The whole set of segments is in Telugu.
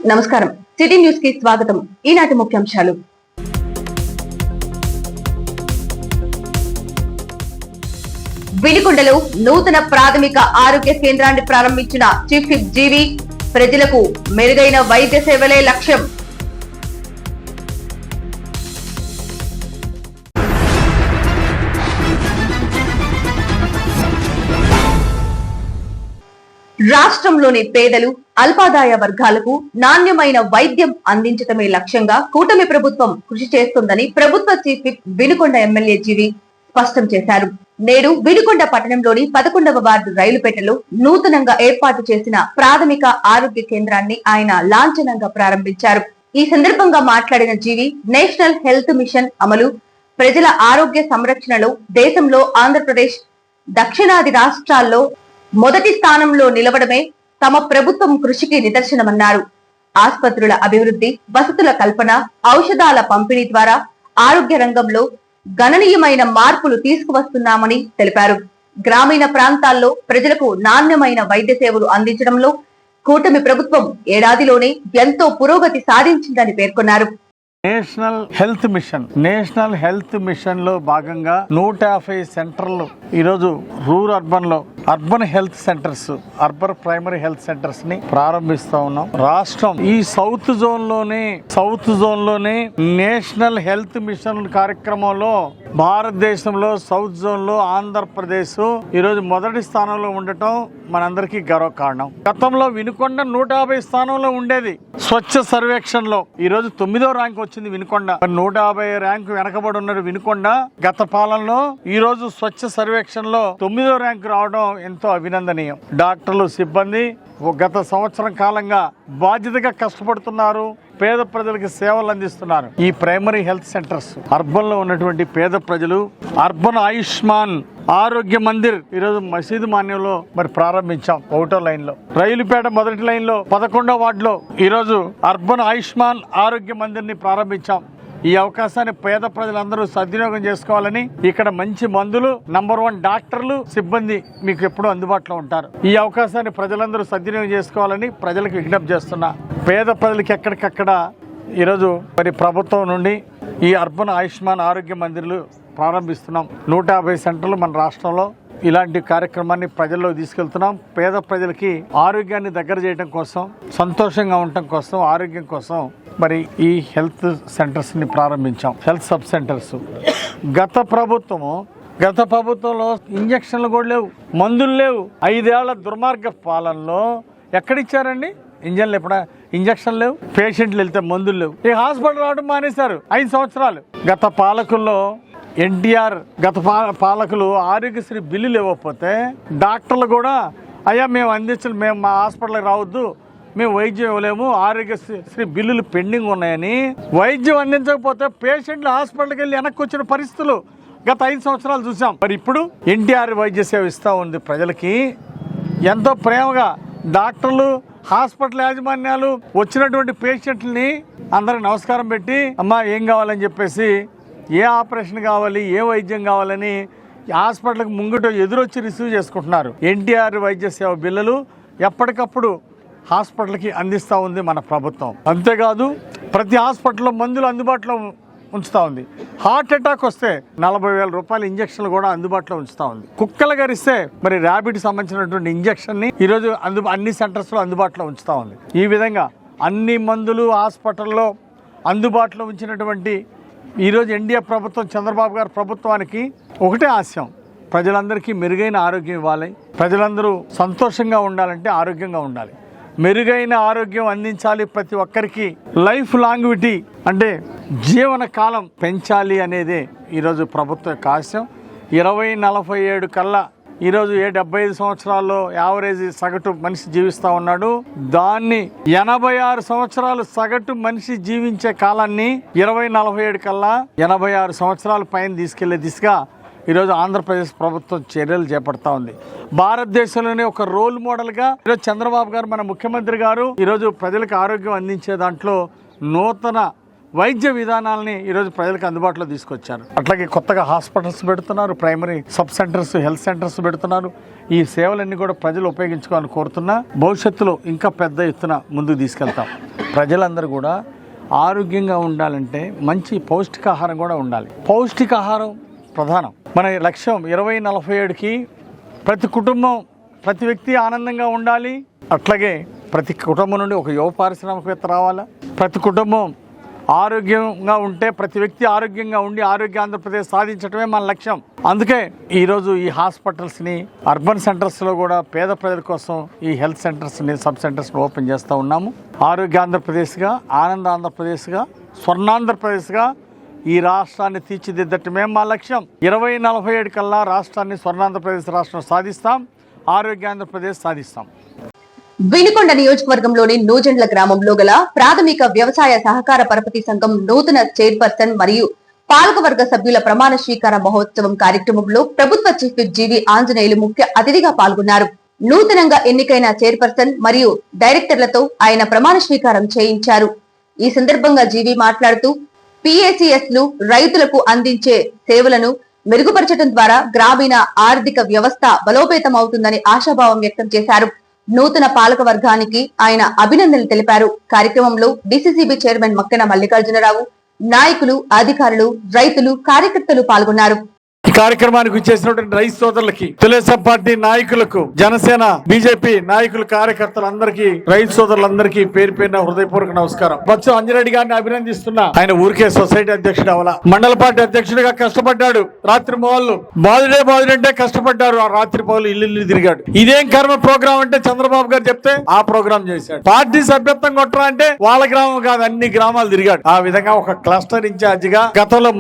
నమస్కారం. సిటీ న్యూస్ కి స్వాగతం. ఈనాటి ముఖ్యాంశాలు. వినుకొండలో నూతన ప్రాథమిక ఆరోగ్య కేంద్రాన్ని ప్రారంభించిన చీఫ్ విప్ జీవి. ప్రజలకు మెరుగైన వైద్య సేవలే లక్ష్యం. రాష్ట్రంలోని పేదలు, అల్పాదాయ వర్గాలకు నాణ్యమైన వైద్యం అందించడమే లక్ష్యంగా కూటమి ప్రభుత్వం కృషి చేస్తుందని ప్రభుత్వ చీఫ్ విప్ వినుకొండ ఎమ్మెల్యే జీవి స్పష్టం చేశారు. నేడు వినుకొండ పట్టణంలోని 11వ వార్డు రైలుపేటలో నూతనంగా ఏర్పాటు చేసిన ప్రాథమిక ఆరోగ్య కేంద్రాన్ని ఆయన లాంఛనంగా ప్రారంభించారు. ఈ సందర్భంగా మాట్లాడిన జీవి, నేషనల్ హెల్త్ మిషన్ అమలు, ప్రజల ఆరోగ్య సంరక్షణలో దేశంలో ఆంధ్రప్రదేశ్ దక్షిణాది రాష్ట్రాల్లో మొదటి స్థానంలో నిలవడమే తమ ప్రభుత్వం కృషికి నిదర్శనమన్నారు. ఆసుపత్రుల అభివృద్ధి, వసతుల కల్పన, ఔషధాల పంపిణీ ద్వారా ఆరోగ్య రంగంలో గణనీయమైన మార్పులు తీసుకువస్తున్నామని తెలిపారు. గ్రామీణ ప్రాంతాల్లో ప్రజలకు నాణ్యమైన వైద్య సేవలు అందించడంలో కూటమి ప్రభుత్వం ఏడాదిలోనే ఎంతో పురోగతి సాధించిందని పేర్కొన్నారు. నేషనల్ హెల్త్ మిషన్ లో భాగంగా 150 సెంటర్లు ఈరోజు urban health centres, urban primary health centres ని ప్రారంభిస్తా ఉన్నాం. రాష్ట్రం ఈ సౌత్ జోన్ లోనే నేషనల్ హెల్త్ మిషన్ కార్యక్రమంలో భారతదేశంలో సౌత్ జోన్ లో ఆంధ్రప్రదేశ్ ఈరోజు మొదటి స్థానంలో ఉండటం మనందరికీ గర్వకారణం. గతంలో వినుకొండ 150 స్థానంలో ఉండేది. స్వచ్ఛ సర్వేక్షణలో ఈరోజు 9వ ర్యాంక్ వచ్చింది వినుకొండ. 150 ర్యాంకు వెనకబడి ఉన్నారు వినుకొండ. గత పాలనలో ఈ రోజు స్వచ్ఛ సర్వేక్షణ లో 9వ ర్యాంకు రావడం ఎంతో అభినందనీయం. డాక్టర్లు, సిబ్బంది గత సంవత్సరం కాలంగా బాధ్యతగా కష్టపడుతున్నారు. పేద ప్రజలకు సేవలు అందిస్తున్నారు. ఈ ప్రైమరీ హెల్త్ సెంటర్స్ అర్బన్ లో ఉన్నటువంటి పేద ప్రజలు అర్బన్ ఆయుష్మాన్ ఆరోగ్య మందిర్ ఈరోజు మసీదు మాన్యంలో ప్రారంభించాం. 1వ లైన్ లో, రైలుపేట మొదటి లైన్ లో 11వ వార్డులో ఈరోజు అర్బన్ ఆయుష్మాన్ ఆరోగ్య మందిర్ ని ప్రారంభించాం. ఈ అవకాశాన్ని పేద ప్రజలందరూ సద్వినియోగం చేసుకోవాలని, ఇక్కడ మంచి మందులు, నంబర్ 1 డాక్టర్లు, సిబ్బంది మీకు ఎప్పుడూ అందుబాటులో ఉంటారు. ఈ అవకాశాన్ని ప్రజలందరూ సద్వినియోగం చేసుకోవాలని ప్రజలకు విజ్ఞప్తి చేస్తున్నా. పేద ప్రజలకు ఎక్కడికక్కడ ఈరోజు ప్రభుత్వం నుండి ఈ అర్బన్ ఆయుష్మాన్ ఆరోగ్య మందిర్లు ప్రారంభిస్తున్నాం. 150 సెంటర్లు మన రాష్ట్రంలో ఇలాంటి కార్యక్రమాన్ని ప్రజల్లో తీసుకెళ్తున్నాం. పేద ప్రజలకి ఆరోగ్యాన్ని దగ్గర చేయడం కోసం, సంతోషంగా ఉండటం కోసం, ఆరోగ్యం కోసం ఈ హెల్త్ సెంటర్స్ ని ప్రారంభించాం. Health sub centres. గత ప్రభుత్వంలో ఇంజక్షన్లు కూడా లేవు, మందులు లేవు. 5 ఏళ్ల దుర్మార్గ పాలనలో ఎక్కడిచ్చారండి ఇంజన్లు? ఇంజక్షన్ లేవు, పేషెంట్లు వెళ్తే మందులు లేవు. ఈ హాస్పిటల్ రావడం మానేశారు 5 సంవత్సరాలు. గత పాలకుల్లో ఎన్టీఆర్, పాలకులు ఆరోగ్యశ్రీ బిల్లులు ఇవ్వకపోతే డాక్టర్లు కూడా, అయ్యా మేము మా హాస్పిటల్కి రావద్దు, మేము వైద్యం ఇవ్వలేము, ఆరోగ్యశ్రీ బిల్లులు పెండింగ్ ఉన్నాయని వైద్యం అందించకపోతే పేషెంట్లు హాస్పిటల్కి వెళ్ళి వెనక్కి వచ్చిన పరిస్థితులు గత 5 సంవత్సరాలు చూసాం. ఇప్పుడు ఎన్టీఆర్ వైద్య సేవ ఇస్తూ ఉంది ప్రజలకి. ఎంతో ప్రేమగా డాక్టర్లు, హాస్పిటల్ యాజమాన్యాలు వచ్చినటువంటి పేషెంట్లని అందరికి నమస్కారం పెట్టి, అమ్మా ఏం కావాలని చెప్పేసి, ఏ ఆపరేషన్ కావాలి, ఏ వైద్యం కావాలని హాస్పిటల్కి ముంగట ఎదురొచ్చి రిసీవ్ చేసుకుంటున్నారు. ఎన్టీఆర్ వైద్య సేవ బిల్లులు ఎప్పటికప్పుడు హాస్పిటల్కి అందిస్తూ ఉంది మన ప్రభుత్వం. అంతేకాదు ప్రతి హాస్పిటల్లో మందులు అందుబాటులో ఉంచుతా ఉంది. హార్ట్ అటాక్ వస్తే 40,000 రూపాయల ఇంజక్షన్లు కూడా అందుబాటులో ఉంచుతా ఉంది. కుక్కలు గరిస్తే ర్యాబిడ్ సంబంధించినటువంటి ఇంజక్షన్ ని ఈరోజు అన్ని సెంటర్స్ లో అందుబాటులో ఉంచుతా ఉంది. ఈ విధంగా అన్ని మందులు హాస్పిటల్లో అందుబాటులో ఉంచినటువంటి ఈరోజు ఎన్డీఏ ప్రభుత్వం, చంద్రబాబు గారి ప్రభుత్వానికి ఒకటే ఆశయం, ప్రజలందరికీ మెరుగైన ఆరోగ్యం ఇవ్వాలి. ప్రజలందరూ సంతోషంగా ఉండాలంటే ఆరోగ్యంగా ఉండాలి. మెరుగైన ఆరోగ్యం అందించాలి. ప్రతి ఒక్కరికి లైఫ్ లాంగ్విటీ అంటే జీవన కాలం పెంచాలి అనేదే ఈరోజు ప్రభుత్వ యొక్క ఆశయం. 2047 కల్లా ఈరోజు 75 సంవత్సరాల్లో యావరేజ్ సగటు మనిషి జీవిస్తూ ఉన్నాడు. దాన్ని 86 సంవత్సరాలు సగటు మనిషి జీవించే కాలాన్ని 2047 కల్లా 86 సంవత్సరాల పైన తీసుకెళ్లే దిశగా ఈరోజు ఆంధ్రప్రదేశ్ ప్రభుత్వం చర్యలు చేపడతా ఉంది. భారతదేశంలోనే ఒక రోల్ మోడల్గా ఈరోజు చంద్రబాబు గారు, మన ముఖ్యమంత్రి గారు ఈరోజు ప్రజలకు ఆరోగ్యం అందించే దాంట్లో నూతన వైద్య విధానాలని ఈరోజు ప్రజలకు అందుబాటులో తీసుకొచ్చారు. అట్లాగే కొత్తగా హాస్పిటల్స్ పెడుతున్నారు, primary sub centres, health centres పెడుతున్నారు. ఈ సేవలన్నీ కూడా ప్రజలు ఉపయోగించుకోవాలని కోరుతున్నా. భవిష్యత్తులో ఇంకా పెద్ద ఎత్తున ముందుకు తీసుకెళ్తాం. ప్రజలందరూ కూడా ఆరోగ్యంగా ఉండాలంటే మంచి పౌష్టికాహారం కూడా ఉండాలి. పౌష్టికాహారం ప్రధానం. మన లక్ష్యం 2047కి ప్రతి కుటుంబం, ప్రతి వ్యక్తి ఆనందంగా ఉండాలి. అట్లాగే ప్రతి కుటుంబం నుండి ఒక యువ పారిశ్రామికవేత్త రావాలా. ప్రతి కుటుంబం ఆరోగ్యంగా ఉంటే ప్రతి వ్యక్తి ఆరోగ్యంగా ఉండి ఆరోగ్య ఆంధ్రప్రదేశ్ సాధించడమే మన లక్ష్యం. అందుకే ఈరోజు ఈ హాస్పిటల్స్ని, అర్బన్ సెంటర్స్లో కూడా పేద ప్రజల కోసం ఈ హెల్త్ సెంటర్స్ని, సబ్ సెంటర్స్ని ఓపెన్ చేస్తూ ఉన్నాము. ఆరోగ్య ఆంధ్రప్రదేశ్గా, ఆనంద ఆంధ్రప్రదేశ్గా, స్వర్ణాంధ్రప్రదేశ్గా ఈ రాష్ట్రాన్ని తీర్చిదిద్దటమే మా లక్ష్యం. 2047 కల్లా రాష్ట్రాన్ని స్వర్ణాంధ్రప్రదేశ్ రాష్ట్రం సాధిస్తాం, ఆరోగ్య ఆంధ్రప్రదేశ్ సాధిస్తాం. వినుకొండ నియోజకవర్గంలోని నూజెండ్ల గ్రామంలో గల ప్రాథమిక వ్యవసాయ సహకార పరపతి సంఘం నూతన చైర్పర్సన్ మరియు పాలకవర్గ సభ్యుల ప్రమాణ స్వీకార మహోత్సవం కార్యక్రమంలో ప్రభుత్వ చీఫ్ విప్ జీవి ఆంజనేయులు ముఖ్య అతిథిగా పాల్గొన్నారు. నూతనంగా ఎన్నికైన చైర్పర్సన్ మరియు డైరెక్టర్లతో ఆయన ప్రమాణ స్వీకారం చేయించారు. ఈ సందర్భంగా జీవి మాట్లాడుతూ పిఏసిఎస్ లు రైతులకు అందించే సేవలను మెరుగుపరచడం ద్వారా గ్రామీణ ఆర్థిక వ్యవస్థ బలోపేతం అవుతుందని ఆశాభావం వ్యక్తం చేశారు. నూతన పాలక వర్గానికి ఆయన అభినందనలు తెలిపారు. కార్యక్రమంలో డిసిసిబి చైర్మన్ మక్కెన మల్లికార్జునరావు, నాయకులు, అధికారులు, రైతులు, కార్యకర్తలు పాల్గొన్నారు. ఈ కార్యక్రమానికి వచ్చేసినటువంటి రైతు సోదరులకి, తెలుగుదేశం పార్టీ నాయకులకు, జనసేన, బీజేపీ నాయకులు, కార్యకర్తలందరికీ, రైతు సోదరులందరికీ పేరు పేరున హృదయపూర్వక నమస్కారం. బొత్స అంజిరెడ్డి గారిని అభినందిస్తున్నా. ఆయన ఊరికే సొసైటీ అధ్యక్షుడు అవలా, మండల పార్టీ అధ్యక్షుడిగా కష్టపడ్డాడు. రాత్రి మొదలు బాదుడే కష్టపడ్డారు. ఆ రాత్రి పౌలు ఇల్లు తిరిగాడు. ఇదేం కర్మ ప్రోగ్రామ్ అంటే చంద్రబాబు గారు చెప్తే ఆ ప్రోగ్రామ్ చేశాడు. పార్టీ సభ్యత్వం కొట్టరా అంటే వాళ్ళ గ్రామం కాదు, అన్ని గ్రామాలు తిరిగాడు. ఆ విధంగా ఒక క్లస్టర్ ఇన్ఛార్జ్ గా గతంలో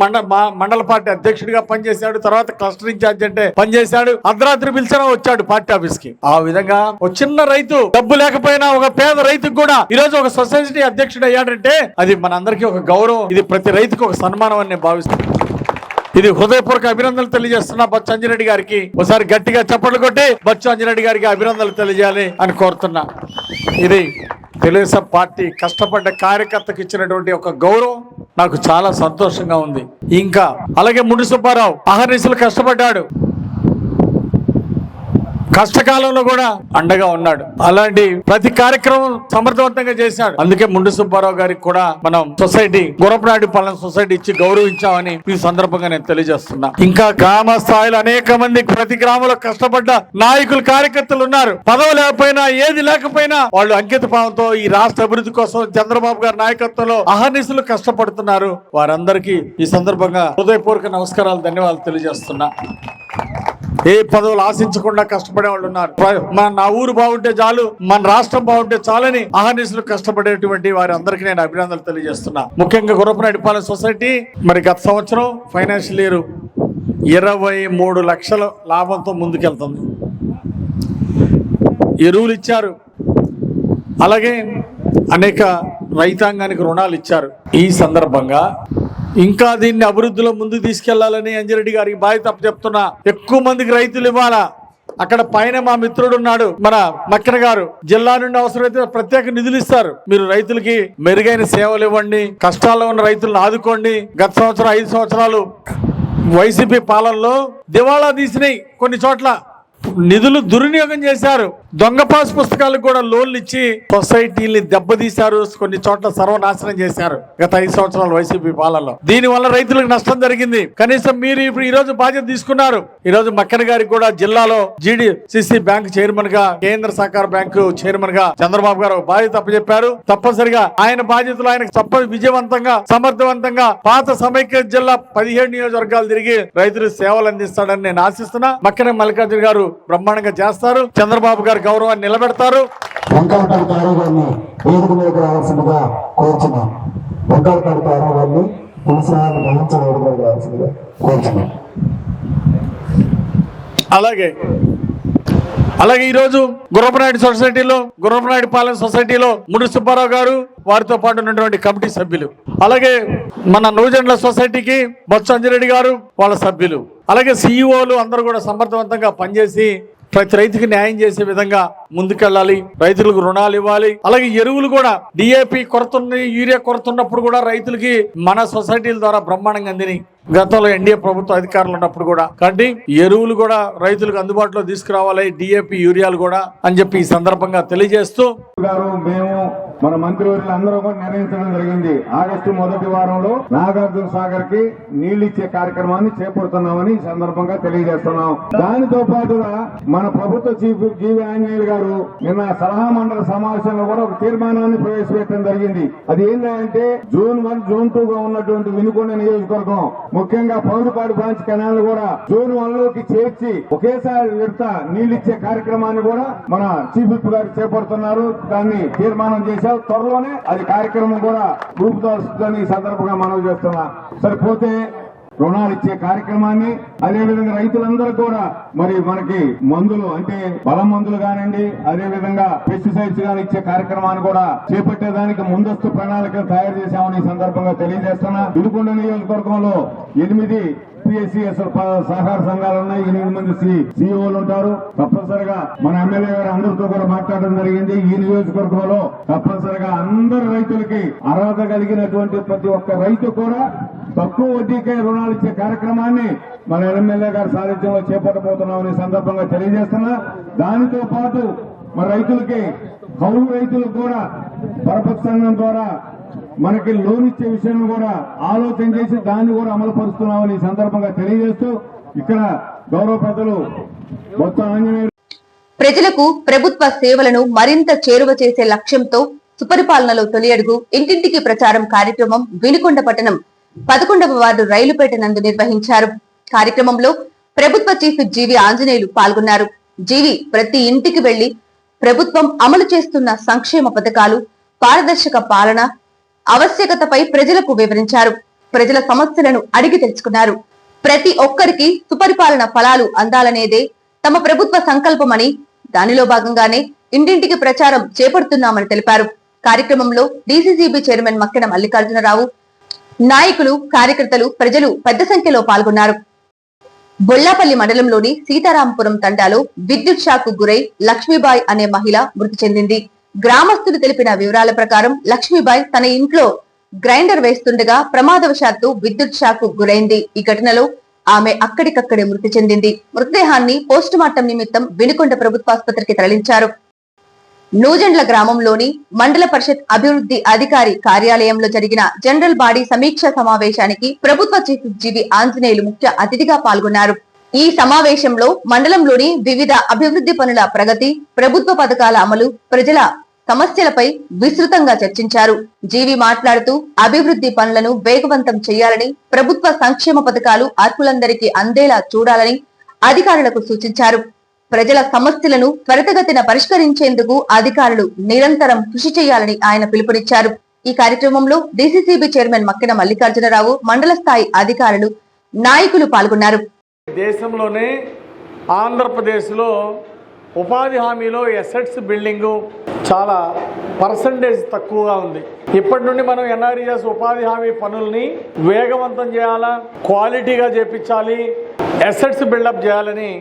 మండల పార్టీ అధ్యక్షుడిగా పనిచేశాడు. తర్వాత క్లస్టర్ ఇన్ఛార్జ్ అంటే పనిచేశాడు. అర్ధరాత్రి పిలిచినా వచ్చాడు పార్టీ ఆఫీస్ కి. ఆ విధంగా ఒక చిన్న రైతు, డబ్బు లేకపోయినా ఒక పేద రైతుకు కూడా ఈ రోజు ఒక సొసైటీ అధ్యక్షుడు అయ్యాడంటే అది మనందరికీ ఒక గౌరవం. ఇది ప్రతి రైతుకు ఒక సన్మానం అని నేను భావిస్తున్నాను. ఇది హృదయపూర్వక అభినందనలు తెలియజేస్తున్నా బొత్స అంజిరెడ్డి గారికి. ఒకసారి గట్టిగా చప్పట్లు కొట్టి బొత్స అంజిరెడ్డి గారికి అభినందనలు తెలియజేయాలి అని కోరుతున్నా. ఇది తెలుగుదేశం పార్టీ కష్టపడ్డ కార్యకర్తకు ఇచ్చినటువంటి ఒక గౌరవం. నాకు చాలా సంతోషంగా ఉంది. ఇంకా అలాగే ముండి సుబ్బారావు అహర్నిశలు కష్టపడ్డాడు. కష్టకాలంలో కూడా అండగా ఉన్నాడు. అలాంటి ప్రతి కార్యక్రమం సమర్థవంతంగా చేశాడు. అందుకే ముండి సుబ్బారావు గారికి కూడా మనం సొసైటీ, గుర్రపునాయుడు పాలెం సొసైటీ ఇచ్చి గౌరవించామని ఈ సందర్భంగా నేను తెలియజేస్తున్నా. ఇంకా గ్రామ స్థాయిలో అనేక మంది ప్రతి గ్రామంలో కష్టపడ్డ నాయకులు, కార్యకర్తలు ఉన్నారు. పదవి లేకపోయినా, ఏది లేకపోయినా వాళ్ళు అంకిత భావంతో ఈ రాష్ట్ర అభివృద్ధి కోసం చంద్రబాబు గారి నాయకత్వంలో అహర్నిశలు కష్టపడుతున్నారు. వారందరికీ ఈ సందర్భంగా హృదయపూర్వక నమస్కారాలు, ధన్యవాదాలు తెలియజేస్తున్నా. ఏ పదవులు ఆశించకుండా కష్టపడే వాళ్ళు ఉన్నారు. నా ఊరు బాగుంటే చాలు, మన రాష్ట్రం బాగుంటే చాలని అహర్నిశలు కష్టపడేటువంటి వారి అందరికీ నేను అభినందనలు తెలియజేస్తున్నా. ముఖ్యంగా గుర్రపునాయుడు పాలెం సొసైటీ మరి గత సంవత్సరం ఫైనాన్షియల్ ఇయర్ 23 లక్షల లాభంతో ముందుకెళ్తుంది. ఎరువులు ఇచ్చారు, అలాగే అనేక రైతాంగానికి రుణాలు ఇచ్చారు. ఈ సందర్భంగా ఇంకా దీన్ని అభివృద్ధిలో ముందుకు తీసుకెళ్లాలని అంజిరెడ్డి గారికి బాధ్యత చెప్తున్నా. ఎక్కువ మందికి రైతులు ఇవ్వాలా. అక్కడ పైన మా మిత్రుడు ఉన్నాడు, మన మక్కెన గారు. జిల్లా నుండి అవసరమైతే ప్రత్యేక నిధులు ఇస్తారు. మీరు రైతులకి మెరుగైన సేవలు ఇవ్వండి, కష్టాల్లో ఉన్న రైతులను ఆదుకోండి. గత సంవత్సరం 5 సంవత్సరాలు వైసీపీ పాలనలో దివాళా తీసినాయి. కొన్ని చోట్ల నిధులు దుర్వినియోగం చేశారు. దొంగ పాస్ పుస్తకాలకు కూడా లోన్లు ఇచ్చి సొసైటీని దెబ్బతీశారు. కొన్ని చోట్ల సర్వనాశనం చేశారు గత 5 సంవత్సరాల వైసీపీ పాలనలో. దీని వల్ల రైతులకు నష్టం జరిగింది. కనీసం మీరు ఇప్పుడు ఈ రోజు బాధ్యత తీసుకున్నారు. ఈ రోజు మక్కెన గారికి కూడా జిల్లాలో జీడీసీసీ బ్యాంక్ చైర్మన్ గా, కేంద్ర సహకార బ్యాంకు చైర్మన్ గా చంద్రబాబు గారు బాధ్యత అప్పచెప్పారు. తప్పనిసరిగా ఆయన బాధ్యతలు ఆయనకు విజయవంతంగా, సమర్థవంతంగా పాత సమైక్య జిల్లా 17 నియోజకవర్గాలు తిరిగి రైతులకు సేవలు అందిస్తాడని నేను ఆశిస్తున్నా. మక్కెన మల్లికార్జున గారు బ్రహ్మాండంగా చేస్తారు. చంద్రబాబు గారి గౌరవాన్ని నిలబెడతారు. అలాగే ఈరోజు గుర్రపునాయుడు సొసైటీలో, గుర్రపునాయుడు పాలెం సొసైటీలో ముండి సుబ్బారావు గారు, వారితో పాటు ఉన్నటువంటి కమిటీ సభ్యులు, అలాగే మన నూజెండ్ల సొసైటీకి బొత్స అంజిరెడ్డి గారు, వాళ్ళ సభ్యులు, అలాగే సిఇఓలు అందరూ కూడా సమర్థవంతంగా పనిచేసి ప్రతి రైతుకి న్యాయం చేసే విధంగా ముందుకెళ్ళాలి. రైతులకు రుణాలు ఇవ్వాలి. అలాగే ఎరువులు కూడా డిఏపి కొరత ఉంది, యూరియా కొరత ఉన్నప్పుడు కూడా రైతులకి మన సొసైటీల ద్వారా బ్రహ్మాండంగా అందిని గతంలో ఎన్డీఏ ప్రభుత్వ అధికారులు ఉన్నప్పుడు కూడా. కాబట్టి ఎరువులు కూడా రైతులకు అందుబాటులో తీసుకురావాలి, డిఏపి యూరియాలు కూడా అని చెప్పి ఈ సందర్భంగా తెలియజేస్తూ మేము మన మంత్రివర్యులు అందరూ కూడా నిర్ణయించడం జరిగింది. ఆగస్టు మొదటి వారంలో నాగార్జున సాగర్ కి నీళ్లు ఇచ్చే కార్యక్రమాన్ని చేపడుతున్నామని ఈ సందర్భంగా తెలియజేస్తున్నాం. దానితో పాటుగా మన ప్రభుత్వ చీఫ్ జీవి ఆంజనేయులు గారు నిన్న సలహా మండలి సమావేశంలో కూడా ఒక తీర్మానాన్ని ప్రవేశపెట్టడం జరిగింది. అది ఏంటంటే జూన్ 1, జూన్ 2 గా ఉన్నటువంటి వినుకొండ నియోజకవర్గం, ముఖ్యంగా పౌరుపాడు బ్రాంచ్ కెనాల్ కూడా జూన్ 1 లోకి చేర్చి ఒకేసారి విడత నీళ్లిచ్చే కార్యక్రమాన్ని కూడా మన చీఫ్ విప్ గారు చేపడుతున్నారు. దాన్ని తీర్మానం చేశారు. త్వరలోనే అది కార్యక్రమం కూడా రూపుదాల్చుతుందని ఈ సందర్భంగా మనవి చేస్తున్నా. సరిపోతే రుణాలు ఇచ్చే కార్యక్రమాన్ని, అదేవిధంగా రైతులందరూ కూడా మరి మనకి మందులు అంటే బలం మందులు కానివ్వండి, అదేవిధంగా పెస్టిసైడ్స్ గాని ఇచ్చే కార్యక్రమాన్ని కూడా చేపట్టేదానికి ముందస్తు ప్రణాళికలు తయారు చేశామని ఈ సందర్భంగా తెలియజేస్తున్నా. వినుకొండ నియోజకవర్గంలో 8 PSCS సహకార సంఘాలు ఉన్నాయి. 8 మంది CEOలు ఉంటారు. తప్పనిసరిగా మన ఎమ్మెల్యే గారు అందరితో కూడా మాట్లాడడం జరిగింది. ఈ నియోజకవర్గంలో తప్పనిసరిగా అందరు రైతులకి అర్హత కలిగినటువంటి ప్రతి ఒక్క రైతు కూడా తక్కువ వడ్డీకే రుణాలు ఇచ్చే కార్యక్రమాన్ని మన ఎమ్మెల్యే గారి సారథ్యంలో చేపట్టబోతున్నామని సందర్భంగా తెలియజేస్తున్నా. దానితో పాటు మన రైతులకి, కౌలు రైతులకు కూడా పరపతి సంఘం ద్వారా మనకి లోన్ ఇచ్చే విషయాన్ని కూడా ఆలోచన చేసి దాన్ని కూడా అమలు పరుస్తున్నామని ఈ సందర్భంగా తెలియజేస్తూ ఇక్కడ గౌరవ పెద్దలు బొత్స ఆంజనేయులు ప్రజలకు ప్రభుత్వ సేవలను మరింత చేరువ చేసే లక్ష్యంతో సుపరిపాలనలో తొలి అడుగు ఇంటింటికి ప్రచారం కార్యక్రమం వినుకొండ పట్టణం 11వ వార్డు రైలుపేట నందు నిర్వహించారు. కార్యక్రమంలో ప్రభుత్వ చీఫ్ జీవి ఆంజనేయులు పాల్గొన్నారు. జీవి ప్రతి ఇంటికి వెళ్లి ప్రభుత్వం అమలు చేస్తున్న సంక్షేమ పథకాలు, పారదర్శక పాలన ఆవశ్యకతపై ప్రజలకు వివరించారు. ప్రజల సమస్యలను అడిగి తెలుసుకున్నారు. ప్రతి ఒక్కరికి సుపరిపాలన ఫలాలు అందాలనేదే తమ ప్రభుత్వ సంకల్పమని, దానిలో భాగంగానే ఇంటింటికి ప్రచారం చేపడుతున్నామని తెలిపారు. కార్యక్రమంలో డీసీసీబీ చైర్మన్ మక్కెన మల్లికార్జునరావు, నాయకులు, కార్యకర్తలు, ప్రజలు పెద్ద సంఖ్యలో పాల్గొన్నారు. బొల్లాపల్లి మండలంలోని సీతారాంపురం తండాలో విద్యుత్ షాక్ గురై లక్ష్మీబాయి అనే మహిళ మృతి చెందింది. గ్రామస్తులు తెలిపిన వివరాల ప్రకారం లక్ష్మీబాయి తన ఇంట్లో గ్రైండర్ వేస్తుండగా ప్రమాదవశాత్తు విద్యుత్ షాక్ గురైంది. ఈ ఘటనలో ఆమె అక్కడికక్కడే మృతి చెందింది. మృతదేహాన్ని పోస్టుమార్టం నిమిత్తం వినుకొండ ప్రభుత్వాసుపత్రికి తరలించారు. నూజెండ్ల గ్రామంలోని మండల పరిషత్ అభివృద్ధి అధికారి కార్యాలయంలో జరిగిన జనరల్ బాడీ సమీక్ష సమావేశానికి ప్రభుత్వ చీఫ్ జీవి ఆంజనేయులు ముఖ్య అతిథిగా పాల్గొన్నారు. ఈ సమావేశంలో మండలంలోని వివిధ అభివృద్ధి పనుల ప్రగతి, ప్రభుత్వ పథకాల అమలు, ప్రజల సమస్యలపై విస్తృతంగా చర్చించారు. జీవి మాట్లాడుతూ అభివృద్ధి పనులను వేగవంతం చేయాలని, ప్రభుత్వ సంక్షేమ పథకాలు అర్హులందరికీ అందేలా చూడాలని అధికారులకు సూచించారు. ప్రజల సమస్యలను త్వరితగతిన పరిష్కరించేందుకు అధికారులు నిరంతరం కృషి చేయాలని ఆయన పిలుపునిచ్చారు. ఈ కార్యక్రమంలో డీసీసీబీ చైర్మన్ మక్కెన మల్లికార్జునరావు, మండల స్థాయి అధికారులు, నాయకులు పాల్గొన్నారు. దేశంలోనే ఆంధ్రప్రదేశ్లో ఉపాధి హామీలో ఎసెట్స్ బిల్డింగు చాలా పర్సంటేజ్ తక్కువగా ఉంది. ఇప్పటి నుండి మనం ఎన్ఆర్ఈఎస్ ఉపాధి హామీ పనుల్ని వేగవంతం చేయాలా, క్వాలిటీగా చేపించాలి, ఎసెట్స్ బిల్డప్ చేయాలని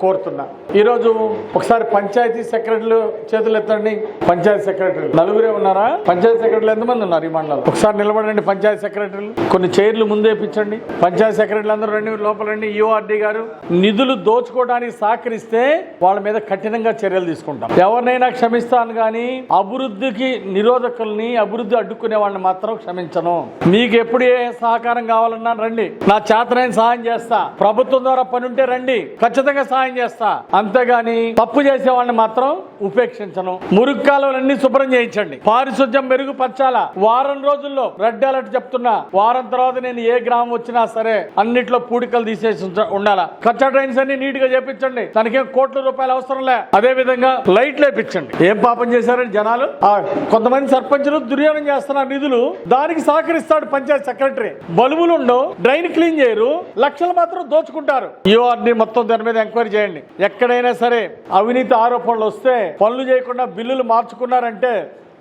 కోరుతున్నా. ఈరోజు ఒకసారి పంచాయతీ సెక్రటరీలు చేతులు ఎత్తండి. పంచాయతీ సెక్రటరీలు నలుగురే ఉన్నారా? పంచాయతీ సెక్రటరీలు ఎంతమంది ఉన్నారు ఈ మండలంలో? ఒకసారి నిలబడండి. పంచాయతీ సెక్రటరీలు కొన్ని చైర్లు ముందే ఇప్పించండి. పంచాయతీ సెక్రటరీలు అందరూ రండి, లోపల రండి. యూఆర్డీ గారు నిధులు దోచుకోవడానికి సహకరిస్తే వాళ్ళ మీద కఠినంగా చర్యలు తీసుకుంటాం. ఎవరినైనా క్షమిస్తాను కానీ అభివృద్ధికి నిరోధకుల్ని, అభివృద్ధి అడ్డుకునే వాళ్ళని మాత్రం క్షమించను. మీకు ఎప్పుడు ఏ సహకారం కావాలన్నా రండి, నా చేతనైన సహాయం చేస్తా. ప్రభుత్వం ద్వారా పని ఉంటే రండి, ఖచ్చితంగా సహాయం చేస్తా. అంతేగాని తప్పు చేసే వాళ్ళని మాత్రం ఉపేక్షించను. మురుగు కాలువలన్నీ శుభ్రం చేయించండి, పారిశుద్ధ్యం మెరుగుపరచాలా. వారం రోజుల్లో రెడ్ అలర్ట్ చెప్తున్నా. వారం తర్వాత నేను ఏ గ్రామం వచ్చినా సరే అన్నిట్లో పూడికలు తీసేసి ఉండాలా. కచ్చా డ్రైన్స్ అన్ని నీట్ గా చేపించండి. దానికేం కోట్ల రూపాయలు అవసరం లే. అదే విధంగా లైట్లు వేయించండి. ఏం పాపం చేశారని జనాలు, కొంతమంది సర్పంచులు దుర్యోగం చేస్తున్నారు నిధులు. దానికి సహకరిస్తాడు పంచాయతీ సెక్రటరీ. బల్బులు ఉండవు, డ్రైన్ క్లీన్ చేయరు, లక్షలు మాత్రం దోచుకుంటారు. యూఆర్ని మొత్తం దాని మీద ఎంక్వైరీ చేయండి. ఎక్కడైనా సరే అవినీతి ఆరోపణలు వస్తే పనులు చేయకుండా బిల్లులు మార్చుకున్నారంటే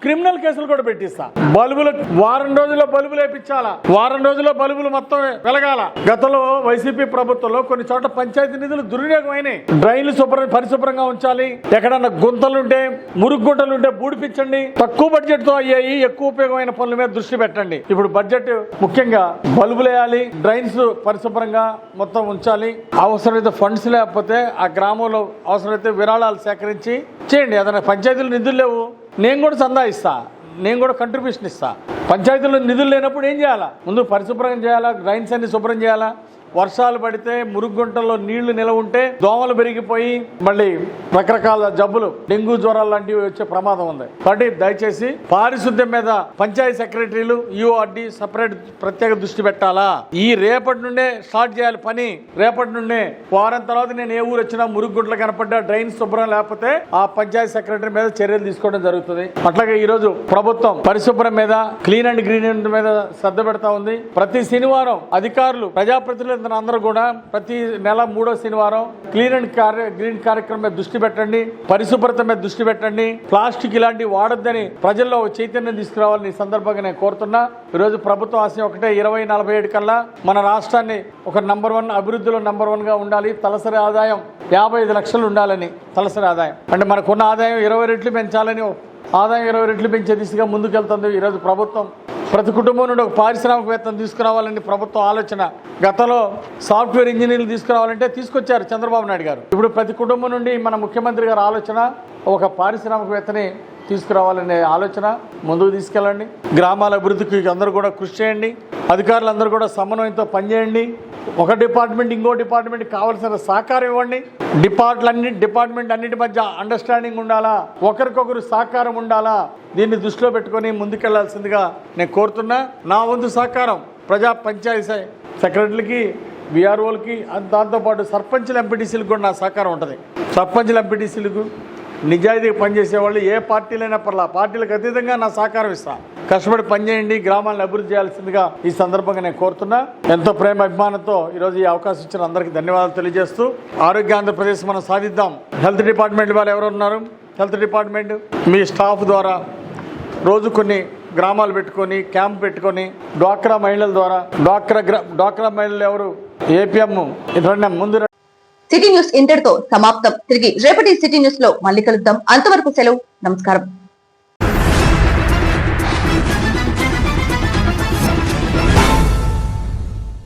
క్రిమినల్ కేసులు కూడా పెట్టిస్తా. బల్బులు వారం రోజుల్లో బల్బులు వేయించాలా, వారం రోజుల్లో బల్బులు మొత్తం వెలగాల. గతంలో వైసీపీ ప్రభుత్వంలో కొన్ని చోట్ల పంచాయతీ నిధులు దుర్వినియోగం అయినాయి. డ్రైన్లు పరిశుభ్రంగా ఉంచాలి, ఎక్కడన్నా గుంతలుంటే మురుగు గుంటలుంటే బూడిపించండి. తక్కువ బడ్జెట్ తో అయ్యాయి ఎక్కువ ఉపయోగమైన పనుల మీద దృష్టి పెట్టండి. ఇప్పుడు బడ్జెట్ ముఖ్యంగా బల్బులు వేయాలి, డ్రైన్స్ పరిశుభ్రంగా మొత్తం ఉంచాలి. అవసరమైతే ఫండ్స్ లేకపోతే ఆ గ్రామంలో అవసరమైతే విరాళాలు సేకరించి చేయండి. ఏదైనా పంచాయతీలు నిధులు లేవు, నేను కూడా చందా ఇస్తా, నేను కూడా కంట్రిబ్యూషన్ ఇస్తా. పంచాయతీలో నిధులు లేనప్పుడు ఏం చేయాలా? ముందు పరిశుభ్రం చేయాలా, డ్రైన్స్ అన్ని శుభ్రం చేయాలా. వర్షాలు పడితే మురుగుంటల్లో నీళ్లు నిలవ ఉంటే దోమలు పెరిగిపోయి మళ్ళీ రకరకాల జబ్బులు, డెంగ్యూ జ్వరాలు లాంటివి వచ్చే ప్రమాదం ఉంది. కాబట్టి దయచేసి పారిశుద్ధ్యం మీద పంచాయతీ సెక్రటరీలు యూఆర్డి సపరేట్ ప్రత్యేక దృష్టి పెట్టాలా. ఈ రేపటి నుండే స్టార్ట్ చేయాలి పని. రేపటి నుండే వారం తర్వాత నేను ఏ ఊరు వచ్చినా మురుగుంటలు కనపడ్డా డ్రైన్ శుభ్రం లేకపోతే ఆ పంచాయతీ సెక్రటరీ మీద చర్యలు తీసుకోవడం జరుగుతుంది. అట్లాగే ఈ రోజు ప్రభుత్వం పరిశుభ్రం మీద, క్లీన్ అండ్ గ్రీన్ మీద శ్రద్ధ పెడతా ఉంది. ప్రతి శనివారం అధికారులు, ప్రజాప్రతినిధులు అందరూ కూడా ప్రతి నెల 3వ శనివారం క్లీన్ అండ్ గ్రీన్ కార్యక్రమం మీద దృష్టి పెట్టండి, పరిశుభ్రత మీద దృష్టి పెట్టండి. ప్లాస్టిక్ ఇలాంటివి వాడొద్దని ప్రజల్లో చైతన్యం తీసుకురావాలని ఈ సందర్భంగా నేను కోరుతున్నా. ఈరోజు ప్రభుత్వం ఆశయం ఒకటే, 2047 కల్లా మన రాష్ట్రాన్ని ఒక #1 అభివృద్ధిలో #1 గా ఉండాలి. తలసరి ఆదాయం 55 లక్షలు ఉండాలని. తలసరి ఆదాయం అంటే మనకున్న ఆదాయం 20 రెట్లు పెంచాలని, ఆదాయం 20 రెట్లు పెంచే దిశగా ముందుకెళ్తుంది ఈరోజు ప్రభుత్వం. ప్రతి కుటుంబం నుండి ఒక పారిశ్రామికవేత్తను తీసుకురావాలని ప్రభుత్వం ఆలోచన. గతంలో సాఫ్ట్వేర్ ఇంజనీర్లు తీసుకురావాలంటే తీసుకొచ్చారు చంద్రబాబు నాయుడు గారు. ఇప్పుడు ప్రతి కుటుంబం నుండి మన ముఖ్యమంత్రి గారి ఆలోచన ఒక పారిశ్రామికవేత్తని తీసుకురావాలనే ఆలోచన. ముందుకు తీసుకెళ్ళండి. గ్రామాల అభివృద్ధికి అందరూ కూడా కృషి చేయండి. అధికారులందరూ కూడా సమన్వయంతో పనిచేయండి. ఒక డిపార్ట్మెంట్ ఇంకో డిపార్ట్మెంట్ కావాల్సిన సహకారం ఇవ్వండి. డిపార్ట్మెంట్ అన్నిటి మధ్య అండర్స్టాండింగ్ ఉండాలా, ఒకరికొకరు సహకారం ఉండాలా. దీన్ని దృష్టిలో పెట్టుకొని ముందుకెళ్లాల్సిందిగా నేను కోరుతున్నా. నా వంతు సహకారం ప్రజా పంచాయతీ సెక్రటరీలకి, విఆర్ఓలకి, దాంతోపాటు సర్పంచ్ల ఎంపీటీసీలకు కూడా నా సహకారం ఉంటుంది. సర్పంచ్ల ఎంపీటీసీలకు నిజాయితీగా పనిచేసే వాళ్ళు ఏ పార్టీలైనా పర్లా, పార్టీలకు అతీతంగా నా సహకారం ఇస్తా. కష్టపడి పనిచేయండి, గ్రామాలను అభివృద్ధి చేయాల్సిందిగా ఈ సందర్భంగా నేను కోరుతున్నా. ఎంతో ప్రేమ అభిమానంతో ఈరోజు ఈ అవకాశం ఇచ్చిన అందరికీ ధన్యవాదాలు తెలియజేస్తూ, ఆరోగ్య ఆంధ్రప్రదేశ్ మనం సాధిద్దాం. హెల్త్ డిపార్ట్మెంట్ వాళ్ళు ఎవరు ఉన్నారు, హెల్త్ డిపార్ట్మెంట్ మీ స్టాఫ్ ద్వారా రోజు కొన్ని గ్రామాలు పెట్టుకొని, క్యాంప్ పెట్టుకొని, డ్వాక్రా మహిళల ద్వారా, డ్వాక్రా మహిళలు ఎవరు, ఏపీఎం ముందు. సిటీ న్యూస్ ఇంతటితో సమాప్తం. తిరిగి రేపటి సిటీ న్యూస్ లో మళ్ళీ కలుద్దాం. అంతవరకు సెలవు. నమస్కారం.